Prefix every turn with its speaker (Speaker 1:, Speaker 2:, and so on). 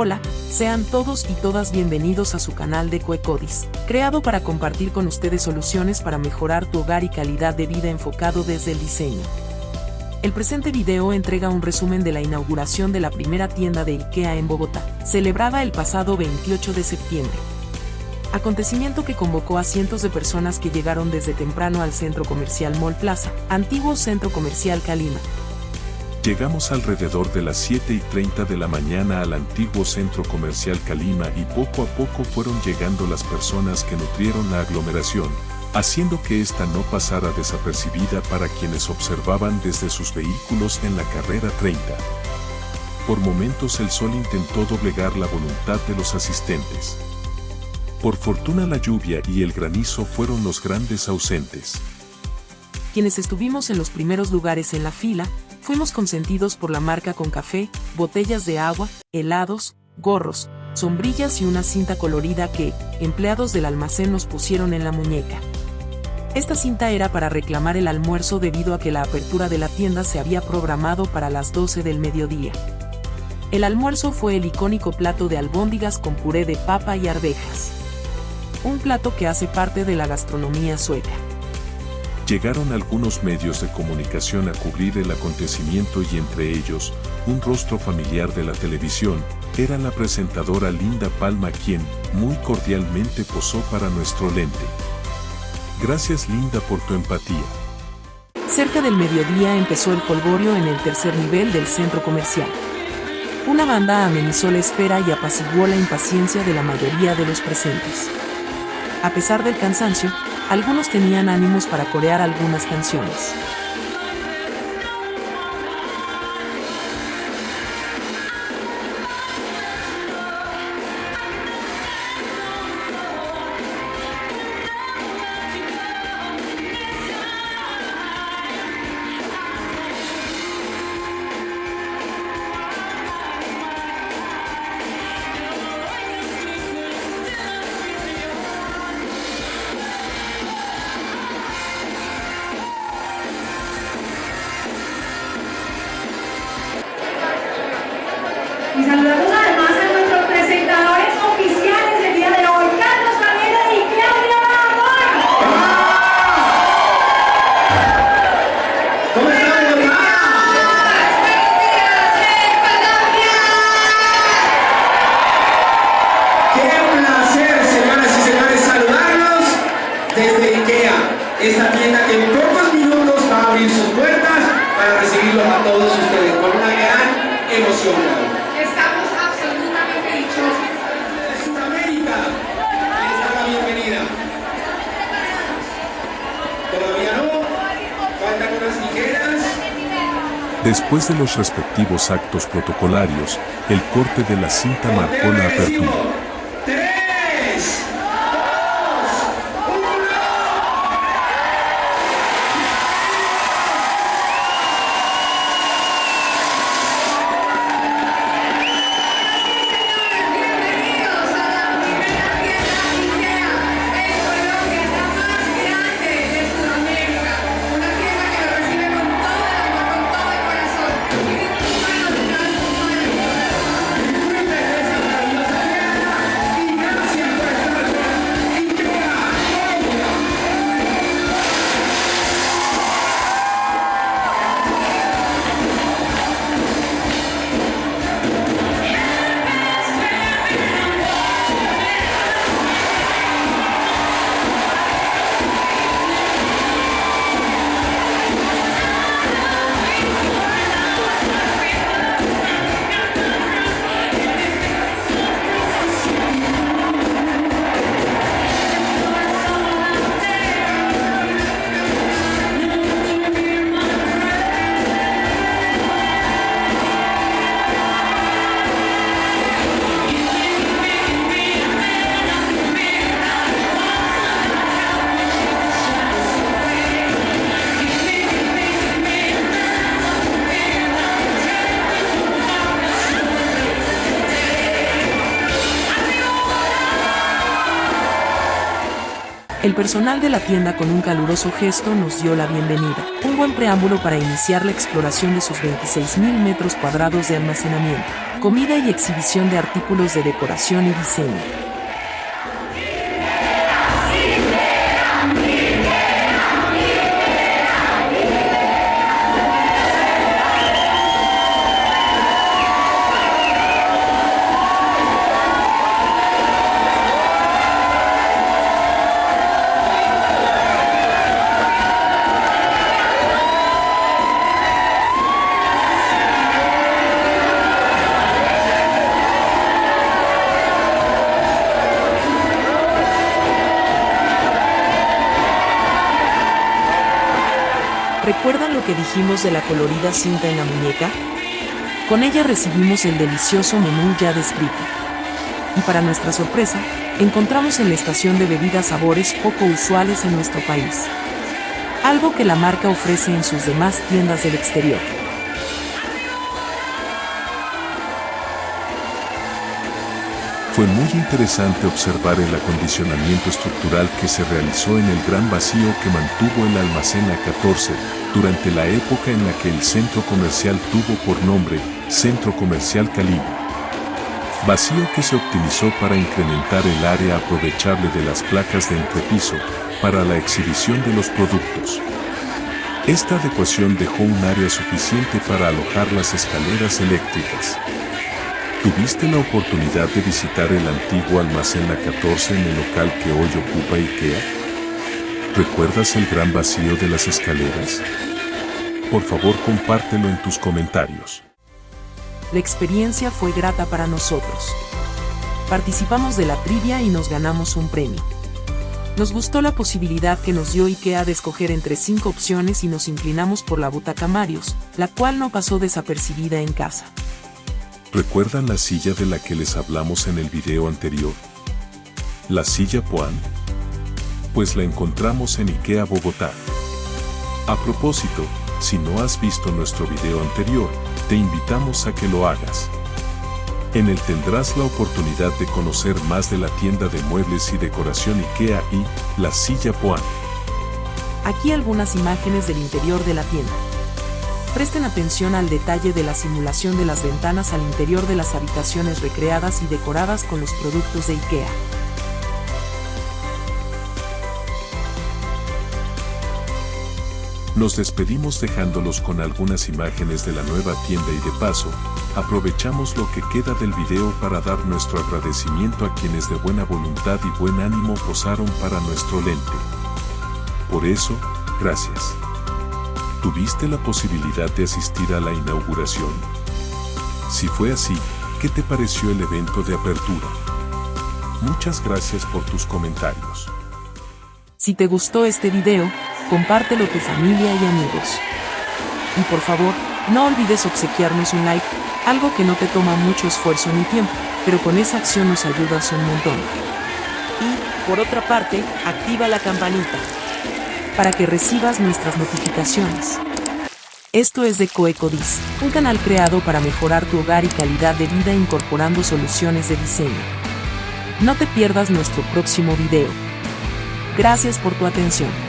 Speaker 1: Hola, sean todos y todas bienvenidos a su canal de Coecodis, creado para compartir con ustedes soluciones para mejorar tu hogar y calidad de vida enfocado desde el diseño. El presente video entrega un resumen de la inauguración de la primera tienda de IKEA en Bogotá, celebrada el pasado 28 de septiembre. Acontecimiento que convocó a cientos de personas que llegaron desde temprano al centro comercial Mall Plaza, antiguo centro comercial Calima.
Speaker 2: Llegamos alrededor de las 7:30 de la mañana al antiguo centro comercial Calima y poco a poco fueron llegando las personas que nutrieron la aglomeración, haciendo que esta no pasara desapercibida para quienes observaban desde sus vehículos en la carrera 30. Por momentos el sol intentó doblegar la voluntad de los asistentes. Por fortuna la lluvia y el granizo fueron los grandes ausentes.
Speaker 1: Quienes estuvimos en los primeros lugares en la fila, fuimos consentidos por la marca con café, botellas de agua, helados, gorros, sombrillas y una cinta colorida que, empleados del almacén nos pusieron en la muñeca. Esta cinta era para reclamar el almuerzo debido a que la apertura de la tienda se había programado para las 12 del mediodía. El almuerzo fue el icónico plato de albóndigas con puré de papa y arvejas. Un plato que hace parte de la gastronomía sueca.
Speaker 2: Llegaron algunos medios de comunicación a cubrir el acontecimiento y entre ellos, un rostro familiar de la televisión, era la presentadora Linda Palma quien, muy cordialmente posó para nuestro lente. Gracias Linda por tu empatía.
Speaker 1: Cerca del mediodía empezó el jolgorio en el tercer nivel del centro comercial. Una banda amenizó la espera y apaciguó la impaciencia de la mayoría de los presentes. A pesar del cansancio, algunos tenían ánimos para corear algunas canciones.
Speaker 3: Y saludamos además a nuestros presentadores oficiales del día de hoy, Carlos Ramírez y Claudia Amor.
Speaker 4: ¿Cómo están, Colombia? ¡Qué placer, señoras y señores, saludarlos desde IKEA! Esta tienda que en pocos minutos va a abrir sus puertas para recibirlos a todos ustedes con una gran emoción.
Speaker 3: Estamos absolutamente dichosos.
Speaker 4: De Sudamérica, les da la bienvenida. Todavía no, faltan unas tijeras.
Speaker 2: Después de los respectivos actos protocolarios, el corte de la cinta marcó la apertura.
Speaker 4: 3, 2, 1.
Speaker 3: Bienvenidos a la primera tienda IKEA en Colombia, la más grande de Sudamérica. Una tienda que lo recibe con todo el amor, con todo el corazón. Y un humano detrás de un humano.
Speaker 4: Disfruten de esa maravillosa tienda.
Speaker 1: El personal de la tienda con un caluroso gesto nos dio la bienvenida, un buen preámbulo para iniciar la exploración de sus 26,000 metros cuadrados de almacenamiento, comida y exhibición de artículos de decoración y diseño. ¿Recuerdan lo que dijimos de la colorida cinta en la muñeca? Con ella recibimos el delicioso menú ya descrito. Y para nuestra sorpresa, encontramos en la estación de bebidas sabores poco usuales en nuestro país. Algo que la marca ofrece en sus demás tiendas del exterior.
Speaker 2: Fue muy interesante observar el acondicionamiento estructural que se realizó en el gran vacío que mantuvo el almacén A14 durante la época en la que el centro comercial tuvo por nombre Centro Comercial Calibe. Vacío que se optimizó para incrementar el área aprovechable de las placas de entrepiso para la exhibición de los productos. Esta adecuación dejó un área suficiente para alojar las escaleras eléctricas. ¿Tuviste la oportunidad de visitar el antiguo almacén A14 en el local que hoy ocupa IKEA? ¿Recuerdas el gran vacío de las escaleras? Por favor, compártelo en tus comentarios.
Speaker 1: La experiencia fue grata para nosotros. Participamos de la trivia y nos ganamos un premio. Nos gustó la posibilidad que nos dio IKEA de escoger entre 5 opciones y nos inclinamos por la butaca Marios, la cual no pasó desapercibida en casa.
Speaker 2: ¿Recuerdan la silla de la que les hablamos en el video anterior? ¿La silla Puan? Pues la encontramos en IKEA Bogotá. A propósito, si no has visto nuestro video anterior, te invitamos a que lo hagas. En él tendrás la oportunidad de conocer más de la tienda de muebles y decoración IKEA y la silla Puan.
Speaker 1: Aquí algunas imágenes del interior de la tienda. Presten atención al detalle de la simulación de las ventanas al interior de las habitaciones recreadas y decoradas con los productos de IKEA.
Speaker 2: Nos despedimos dejándolos con algunas imágenes de la nueva tienda y de paso, aprovechamos lo que queda del video para dar nuestro agradecimiento a quienes de buena voluntad y buen ánimo posaron para nuestro lente. Por eso, gracias. ¿Tuviste la posibilidad de asistir a la inauguración? Si fue así, ¿qué te pareció el evento de apertura? Muchas gracias por tus comentarios.
Speaker 1: Si te gustó este video, compártelo a tu familia y amigos. Y por favor, no olvides obsequiarnos un like, algo que no te toma mucho esfuerzo ni tiempo, pero con esa acción nos ayudas un montón. Y, por otra parte, activa la campanita para que recibas nuestras notificaciones. Esto es DecoEcoDis, un canal creado para mejorar tu hogar y calidad de vida incorporando soluciones de diseño. No te pierdas nuestro próximo video. Gracias por tu atención.